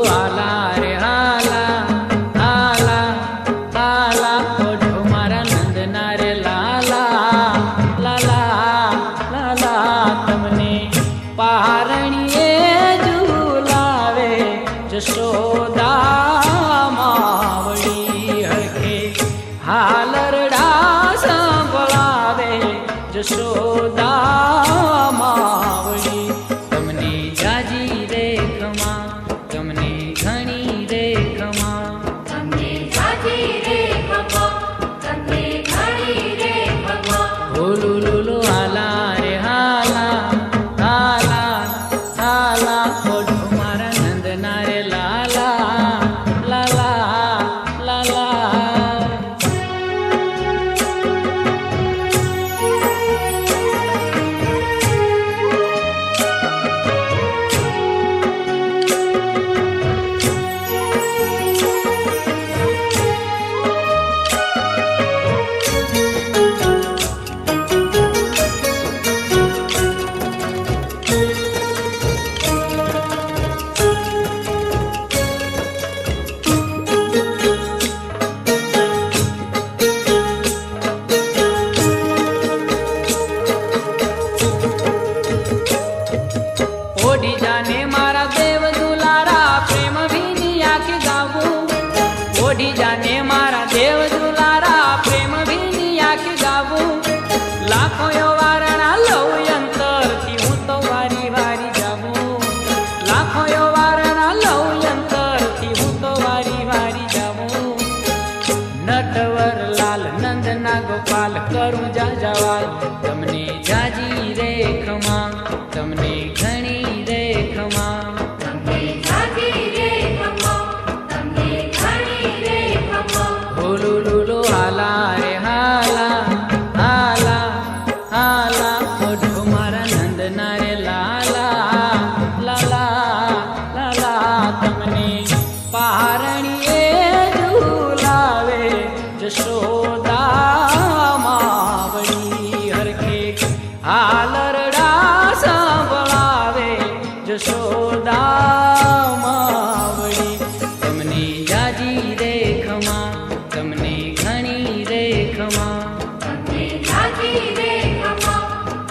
हाला रे हाला हाला हाला ओढो मारा नंदना रे लाला लाला लाला तमने पहारणिए झूलावे जशोदा मावड़ी हरखे हालरड़ा संभळावे जशोदा मावड़ी तमने जाजी रे खमा तमने घणी रे खमा तमने जाजी रे खमा तमने घणी रे खमा बोलू लुलू हाला रे हाला हाला हाला ओढो मारा नंदना रे लाला लाला लाला ओढी जाने मारा देव दुलारा प्रेम भीनी आके गावू ओढी जाने मारा देव दुलारा प्रेम भीनी आके गावू लाखो यो वारणा लव यंतर ती हूँ तो वारी वारी जावू लाखो यो वारणा लव यंतर ती हूँ तो वारी वारी जावू नटवर लाल नंदना गोपाल करूं जा जवाल तमने जाजी रे खमा तमने घणी रे खमा तमने जाजी रे खमा तमने घणी रे खमा बोलू लुलू हाला रे हाला हाला हाला ओढो मारा नंदना रे लाला लाला लाला तमने पहारणिए झूलावे जशोदा मावड़ी हरखे हालरड़ा संभळावे जशोदा मावड़ी तमने जाजी रे खमा तमने घणी रे खमा तमने जाजी रे खमा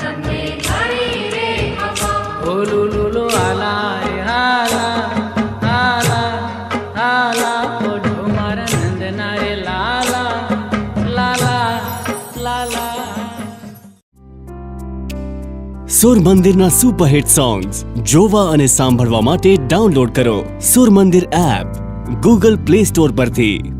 तमने घणी रे खमा बोलू लुलू हाला रे हाला हाला हाला ओढो मारा नंदना रे लाला लाला लाला સુર મંદિરના સુપરહિટ સોંગ્સ જોવા અને સાંભળવા માટે ડાઉનલોડ કરો સુર મંદિર એપ ગૂગલ પ્લે સ્ટોર પરથી।